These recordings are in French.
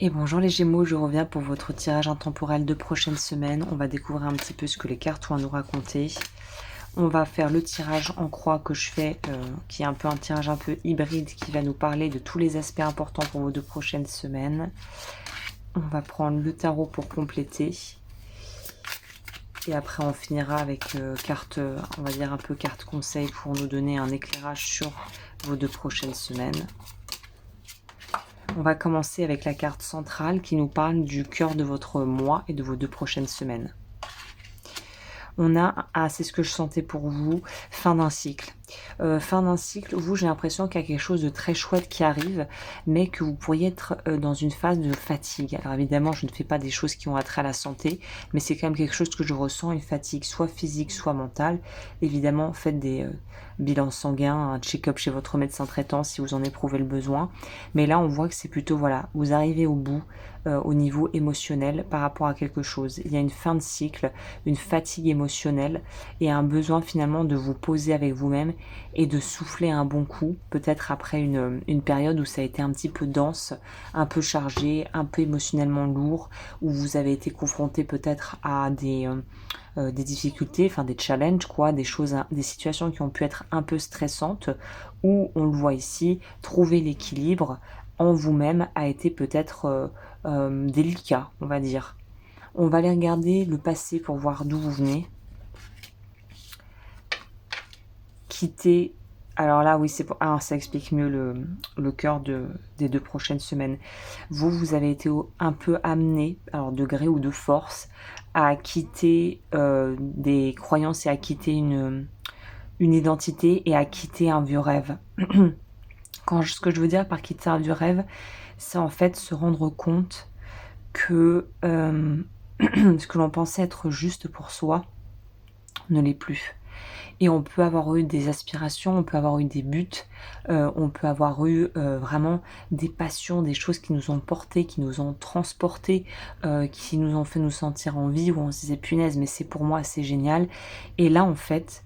Et bonjour les Gémeaux, je reviens pour votre tirage intemporel de prochaine semaine. On va découvrir un petit peu ce que les cartes ont à nous raconter. On va faire le tirage en croix que je fais, qui est un peu un tirage un peu hybride, qui va nous parler de tous les aspects importants pour vos 2 prochaines semaines. On va prendre le tarot pour compléter. Et après on finira avec carte, on va dire un peu carte conseil pour nous donner un éclairage sur vos 2 prochaines semaines. On va commencer avec la carte centrale qui nous parle du cœur de votre mois et de vos 2 prochaines semaines. On a, c'est ce que je sentais pour vous, fin d'un cycle. Fin d'un cycle, vous, j'ai l'impression qu'il y a quelque chose de très chouette qui arrive, mais que vous pourriez être dans une phase de fatigue. Alors évidemment, je ne fais pas des choses qui ont attrait à la santé, mais c'est quand même quelque chose que je ressens, une fatigue soit physique, soit mentale. Évidemment, faites des bilans sanguins, un check-up chez votre médecin traitant si vous en éprouvez le besoin. Mais là, on voit que c'est plutôt, voilà, vous arrivez au bout au niveau émotionnel par rapport à quelque chose. Il y a une fin de cycle, une fatigue émotionnelle et un besoin finalement de vous poser avec vous-même et de souffler un bon coup, peut-être après une période où ça a été un petit peu dense, un peu chargé, un peu émotionnellement lourd, où vous avez été confronté peut-être à des difficultés, enfin des challenges, quoi, des choses, des situations qui ont pu être un peu stressantes, où on le voit ici, trouver l'équilibre en vous-même a été peut-être délicat, on va dire. On va aller regarder le passé pour voir d'où vous venez. Quitter. Alors là, oui, c'est pour. Ah, ça explique mieux le cœur des 2 prochaines semaines. Vous avez été un peu amené, alors de gré ou de force, à quitter des croyances et à quitter une identité et à quitter un vieux rêve. Ce que je veux dire par quitter un vieux rêve, c'est en fait se rendre compte que ce que l'on pensait être juste pour soi ne l'est plus. Et on peut avoir eu des aspirations, on peut avoir eu des buts, on peut avoir eu vraiment des passions, des choses qui nous ont portés, qui nous ont transportés, qui nous ont fait nous sentir en vie, où on se disait punaise, mais c'est pour moi, c'est génial. Et là, en fait,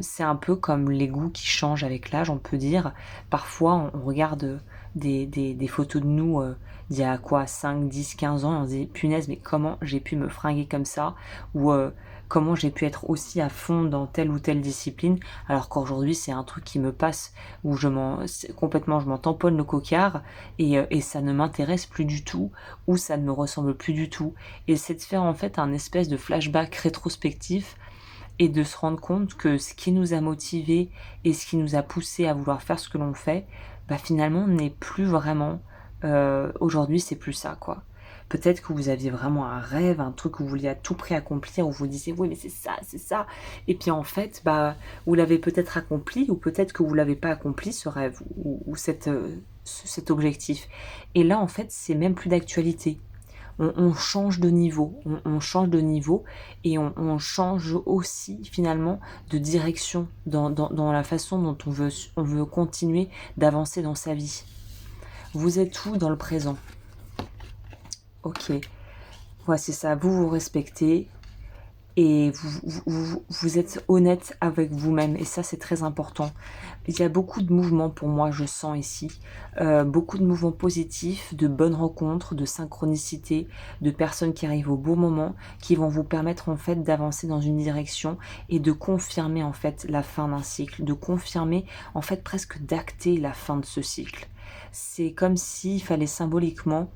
c'est un peu comme les goûts qui changent avec l'âge, on peut dire. Parfois, on regarde des photos de nous d'il y a quoi, 5, 10, 15 ans, et on se dit punaise, mais comment j'ai pu me fringuer comme ça, ou comment j'ai pu être aussi à fond dans telle ou telle discipline, alors qu'aujourd'hui c'est un truc qui me passe, où je m'en tamponne le cocard, et ça ne m'intéresse plus du tout, ou ça ne me ressemble plus du tout. Et c'est de faire en fait un espèce de flashback rétrospectif, et de se rendre compte que ce qui nous a motivés et ce qui nous a poussé à vouloir faire ce que l'on fait, bah finalement n'est plus vraiment, aujourd'hui c'est plus ça, quoi. Peut-être que vous aviez vraiment un rêve, un truc que vous vouliez à tout prix accomplir, où vous disiez oui mais c'est ça, et puis en fait bah vous l'avez peut-être accompli, ou peut-être que vous l'avez pas accompli, ce rêve ou cet objectif. Et là en fait c'est même plus d'actualité. On change de niveau, on change de niveau, et on change aussi finalement de direction dans la façon dont on veut continuer d'avancer dans sa vie. Vous êtes où dans le présent? Ok, ouais, c'est ça, vous vous respectez et vous êtes honnête avec vous-même, et ça c'est très important. Il y a beaucoup de mouvements pour moi, je sens ici, beaucoup de mouvements positifs, de bonnes rencontres, de synchronicité, de personnes qui arrivent au bon moment, qui vont vous permettre en fait d'avancer dans une direction et de confirmer en fait la fin d'un cycle, de confirmer en fait presque d'acter la fin de ce cycle. C'est comme s'il fallait symboliquement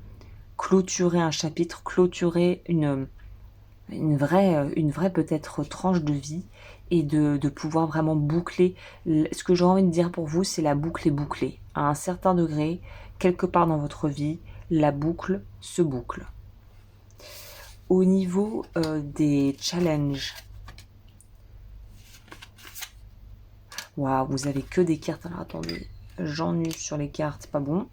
clôturer un chapitre, clôturer une vraie peut-être tranche de vie, et de pouvoir vraiment boucler. Ce que j'ai envie de dire pour vous, c'est la boucle est bouclée. À un certain degré, quelque part dans votre vie, la boucle se boucle. Au niveau des challenges, waouh, vous avez que des cartes. Alors attendez, j'ennuie sur les cartes, pas bon.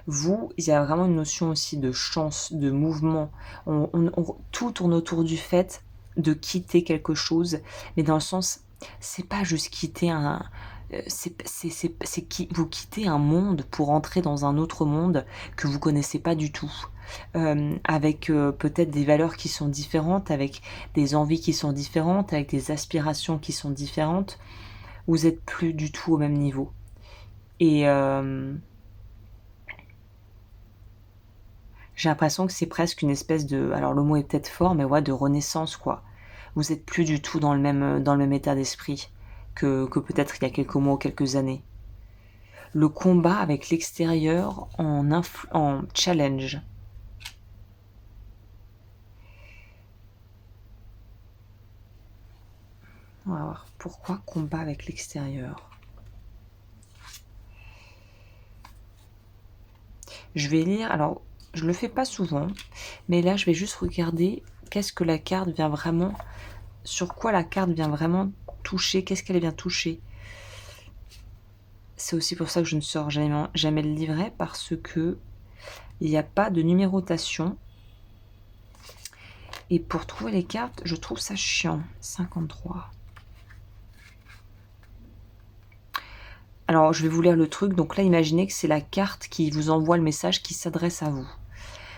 Vous, il y a vraiment une notion aussi de chance, de mouvement. Tout tourne autour du fait de quitter quelque chose, mais dans le sens, c'est pas juste quitter vous quittez un monde pour entrer dans un autre monde que vous connaissez pas du tout, avec peut-être des valeurs qui sont différentes, avec des envies qui sont différentes, avec des aspirations qui sont différentes. Vous êtes plus du tout au même niveau. Et J'ai l'impression que c'est presque une espèce de, alors le mot est peut-être fort, mais ouais, de renaissance, quoi. Vous êtes plus du tout dans le même état d'esprit que peut-être il y a quelques mois ou quelques années. Le combat avec l'extérieur en challenge. On va voir. Pourquoi combat avec l'extérieur? Je vais lire, alors je le fais pas souvent, mais là je vais juste regarder qu'est-ce que la carte vient vraiment, sur quoi la carte vient vraiment toucher, qu'est-ce qu'elle vient toucher. C'est aussi pour ça que je ne sors jamais le livret, parce que il n'y a pas de numérotation. Et pour trouver les cartes, je trouve ça chiant. 53. Alors, je vais vous lire le truc. Donc là, imaginez que c'est la carte qui vous envoie le message qui s'adresse à vous.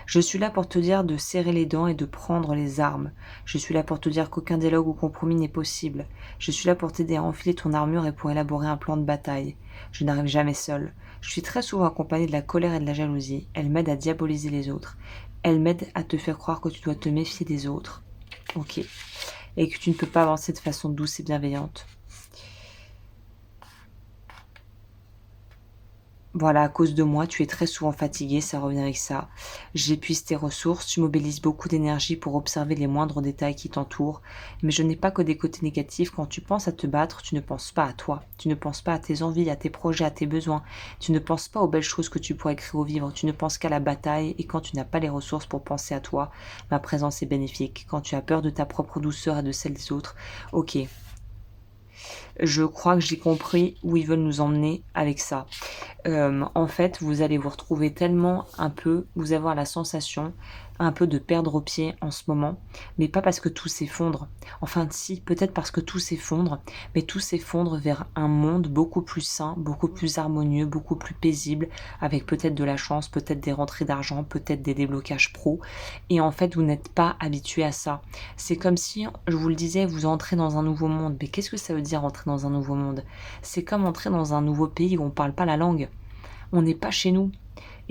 Je suis là pour te dire de serrer les dents et de prendre les armes. Je suis là pour te dire qu'aucun dialogue ou compromis n'est possible. Je suis là pour t'aider à enfiler ton armure et pour élaborer un plan de bataille. Je n'arrive jamais seule. Je suis très souvent accompagnée de la colère et de la jalousie. Elle m'aide à diaboliser les autres. Elle m'aide à te faire croire que tu dois te méfier des autres. Ok. Et que tu ne peux pas avancer de façon douce et bienveillante. Voilà, à cause de moi, tu es très souvent fatigué, ça revient avec ça. J'épuise tes ressources, tu mobilises beaucoup d'énergie pour observer les moindres détails qui t'entourent, mais je n'ai pas que des côtés négatifs. Quand tu penses à te battre, tu ne penses pas à toi, tu ne penses pas à tes envies, à tes projets, à tes besoins, tu ne penses pas aux belles choses que tu pourrais créer au vivre, tu ne penses qu'à la bataille, et quand tu n'as pas les ressources pour penser à toi, ma présence est bénéfique. Quand tu as peur de ta propre douceur et de celle des autres, ok, je crois que j'ai compris où ils veulent nous emmener avec ça. En fait, vous allez vous retrouver tellement un peu, vous avoir la sensation un peu de perdre au pied en ce moment, mais pas parce que tout s'effondre. Enfin, si, peut-être parce que tout s'effondre, mais tout s'effondre vers un monde beaucoup plus sain, beaucoup plus harmonieux, beaucoup plus paisible, avec peut-être de la chance, peut-être des rentrées d'argent, peut-être des déblocages pro. Et en fait, vous n'êtes pas habitué à ça. C'est comme si, je vous le disais, vous entrez dans un nouveau monde. Mais qu'est-ce que ça veut dire entrer dans un nouveau monde? C'est comme entrer dans un nouveau pays où on ne parle pas la langue. On n'est pas chez nous.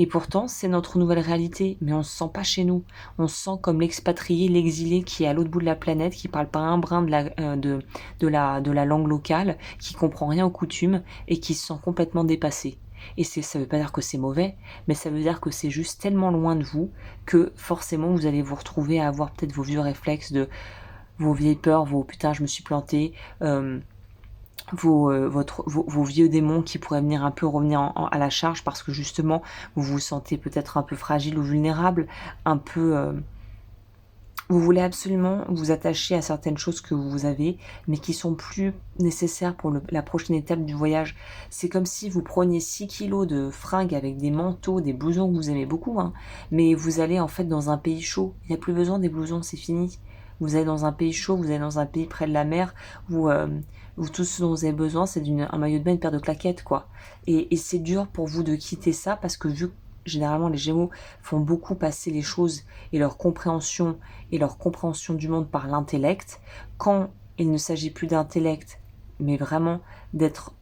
Et pourtant, c'est notre nouvelle réalité, mais on se sent pas chez nous. On se sent comme l'expatrié, l'exilé qui est à l'autre bout de la planète, qui parle pas un brin de la langue locale, qui comprend rien aux coutumes et qui se sent complètement dépassé. Et ça veut pas dire que c'est mauvais, mais ça veut dire que c'est juste tellement loin de vous que forcément vous allez vous retrouver à avoir peut-être vos vieux réflexes de vos vieilles peurs, vos putain je me suis planté, vos vieux démons qui pourraient venir un peu revenir à la charge parce que justement vous vous sentez peut-être un peu fragile ou vulnérable, un peu vous voulez absolument vous attacher à certaines choses que vous avez mais qui sont plus nécessaires pour la prochaine étape du voyage. C'est comme si vous preniez 6 kilos de fringues avec des manteaux, des blousons que vous aimez beaucoup, hein, mais vous allez en fait dans un pays chaud. Il n'y a plus besoin des blousons, c'est fini. Vous allez dans un pays chaud, vous allez dans un pays près de la mer où tout ce dont vous avez besoin, c'est un maillot de bain, une paire de claquettes, quoi. Et c'est dur pour vous de quitter ça parce que vu que généralement les Gémeaux font beaucoup passer les choses et leur compréhension du monde par l'intellect, quand il ne s'agit plus d'intellect, mais vraiment d'être,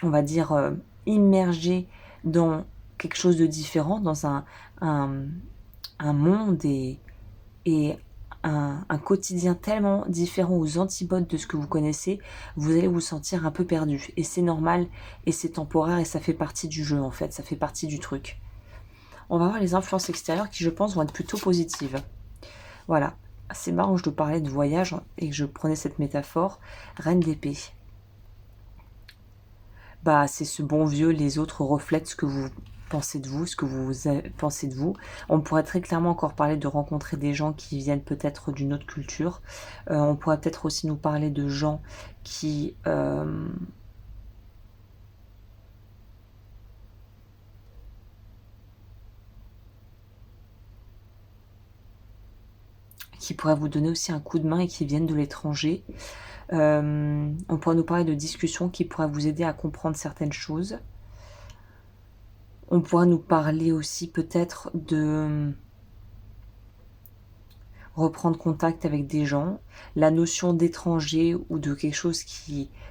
on va dire, immergé dans quelque chose de différent, dans un monde et un quotidien tellement différent aux antipodes de ce que vous connaissez, vous allez vous sentir un peu perdu. Et c'est normal, et c'est temporaire, et ça fait partie du jeu en fait, ça fait partie du truc. On va voir les influences extérieures qui, je pense, vont être plutôt positives. Voilà, c'est marrant, je te parlais de voyage et que je prenais cette métaphore. Reine d'épée. Bah, c'est ce bon vieux, les autres reflètent ce que vous pensez de vous, ce que vous pensez de vous. On pourrait très clairement encore parler de rencontrer des gens qui viennent peut-être d'une autre culture. On pourrait peut-être aussi nous parler de gens qui pourraient vous donner aussi un coup de main et qui viennent de l'étranger. On pourrait nous parler de discussions qui pourraient vous aider à comprendre certaines choses. On pourrait nous parler aussi peut-être de reprendre contact avec des gens. La notion d'étranger ou de quelque chose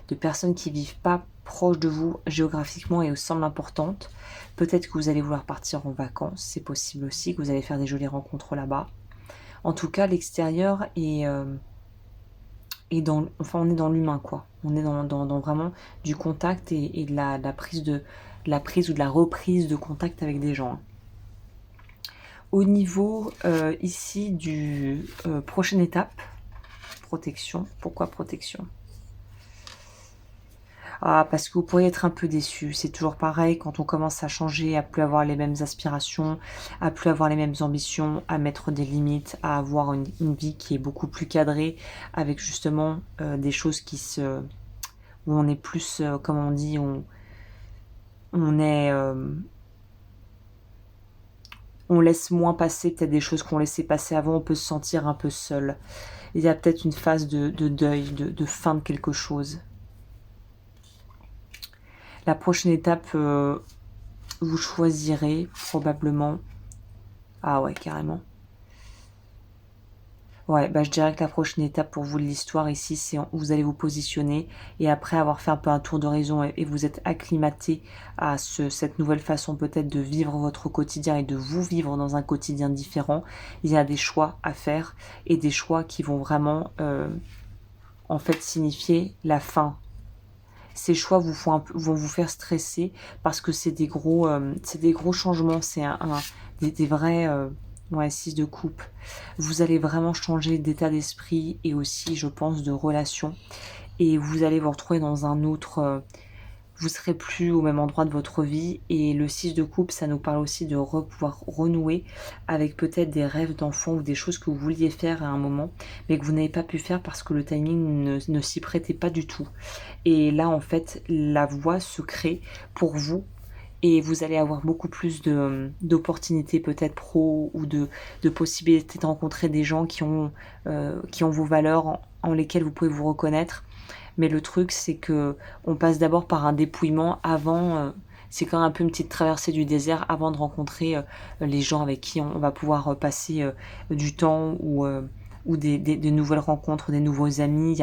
de personnes qui vivent pas proche de vous géographiquement et semble importante. Peut-être que vous allez vouloir partir en vacances, c'est possible aussi que vous allez faire des jolies rencontres là-bas. En tout cas, l'extérieur est enfin on est dans l'humain quoi. On est dans vraiment du contact et de la prise ou de la reprise de contact avec des gens. Au niveau ici du prochaine étape, protection. Pourquoi protection? Parce que vous pourriez être un peu déçu. C'est toujours pareil quand on commence à changer, à plus avoir les mêmes aspirations, à plus avoir les mêmes ambitions, à mettre des limites, à avoir une vie qui est beaucoup plus cadrée, avec justement des choses où on est plus, comme on dit, on laisse moins passer peut-être des choses qu'on laissait passer avant, on peut se sentir un peu seul. Il y a peut-être une phase de deuil, de fin de quelque chose. La prochaine étape, vous choisirez probablement... Ah ouais, carrément. Ouais, je dirais que la prochaine étape pour vous de l'histoire ici, c'est vous allez vous positionner et après avoir fait un peu un tour d'horizon et vous êtes acclimaté à cette nouvelle façon peut-être de vivre votre quotidien et de vous vivre dans un quotidien différent, il y a des choix à faire et des choix qui vont vraiment en fait signifier la fin. Ces choix vont vous faire stresser parce que c'est des gros changements, c'est des vrais 6 de coupe. Vous allez vraiment changer d'état d'esprit et aussi, je pense, de relation. Et vous allez vous retrouver dans un autre... vous serez plus au même endroit de votre vie. Et le 6 de coupe, ça nous parle aussi de pouvoir renouer avec peut-être des rêves d'enfant ou des choses que vous vouliez faire à un moment, mais que vous n'avez pas pu faire parce que le timing ne s'y prêtait pas du tout. Et là, en fait, la voie se crée pour vous. Et vous allez avoir beaucoup plus d'opportunités peut-être pro ou de possibilités de rencontrer des gens qui ont vos valeurs en lesquelles vous pouvez vous reconnaître. Mais le truc, c'est que on passe d'abord par un dépouillement avant... c'est quand même un peu une petite traversée du désert avant de rencontrer les gens avec qui on va pouvoir passer du temps ou des nouvelles rencontres, des nouveaux amis.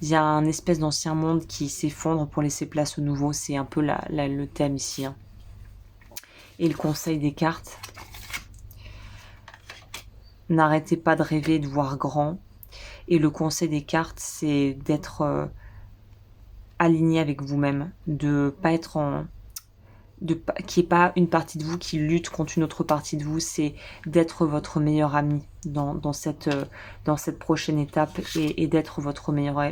Il y a un espèce d'ancien monde qui s'effondre pour laisser place au nouveau. C'est un peu le thème ici. Hein. Et le conseil des cartes, n'arrêtez pas de rêver, de voir grand. Et le conseil des cartes, c'est d'être aligné avec vous-même, de pas être qu'il n'y ait pas une partie de vous qui lutte contre une autre partie de vous, c'est d'être votre meilleur ami dans cette prochaine étape et d'être votre meilleur,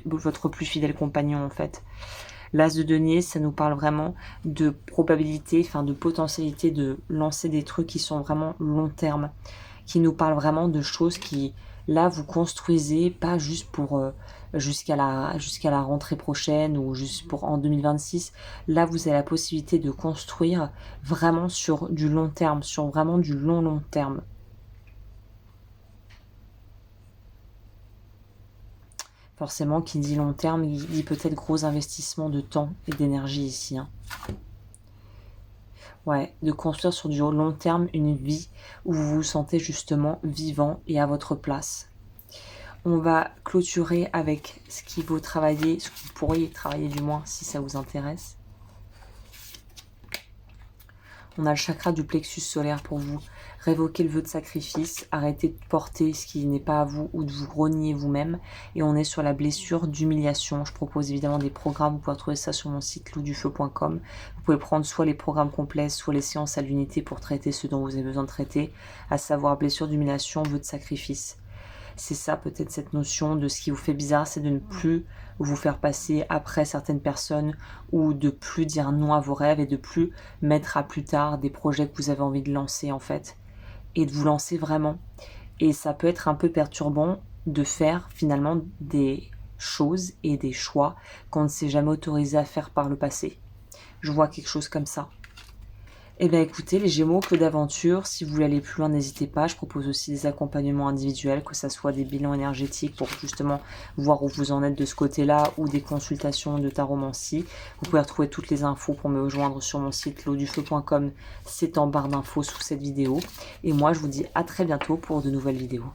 votre plus fidèle compagnon en fait. L'As de denier, ça nous parle vraiment de probabilité, enfin de potentialité de lancer des trucs qui sont vraiment long terme, qui nous parlent vraiment de choses qui, là, vous construisez, pas juste pour jusqu'à la rentrée prochaine ou juste pour en 2026. Là, vous avez la possibilité de construire vraiment sur du long terme, sur vraiment du long terme. Forcément, qui dit long terme, il dit peut-être gros investissement de temps et d'énergie ici. Hein. Ouais, de construire sur du long terme une vie où vous vous sentez justement vivant et à votre place. On va clôturer avec ce qu'il faut travailler, ce que vous pourriez travailler du moins si ça vous intéresse. On a le chakra du plexus solaire pour vous. Révoquer le vœu de sacrifice, arrêter de porter ce qui n'est pas à vous ou de vous renier vous-même. Et on est sur la blessure d'humiliation. Je propose évidemment des programmes, vous pouvez trouver ça sur mon site loudufeu.com. Vous pouvez prendre soit les programmes complets, soit les séances à l'unité pour traiter ce dont vous avez besoin de traiter, à savoir blessure d'humiliation, vœu de sacrifice. C'est ça peut-être cette notion de ce qui vous fait bizarre, c'est de ne plus vous faire passer après certaines personnes ou de plus dire non à vos rêves et de plus mettre à plus tard des projets que vous avez envie de lancer en fait et de vous lancer vraiment. Et ça peut être un peu perturbant de faire finalement des choses et des choix qu'on ne s'est jamais autorisé à faire par le passé. Je vois quelque chose comme ça. Eh bien écoutez, les Gémeaux, que d'aventure. Si vous voulez aller plus loin, n'hésitez pas. Je propose aussi des accompagnements individuels, que ce soit des bilans énergétiques pour justement voir où vous en êtes de ce côté-là ou des consultations de taromancie. Vous pouvez retrouver toutes les infos pour me rejoindre sur mon site loudufeu.com. C'est en barre d'infos sous cette vidéo. Et moi, je vous dis à très bientôt pour de nouvelles vidéos.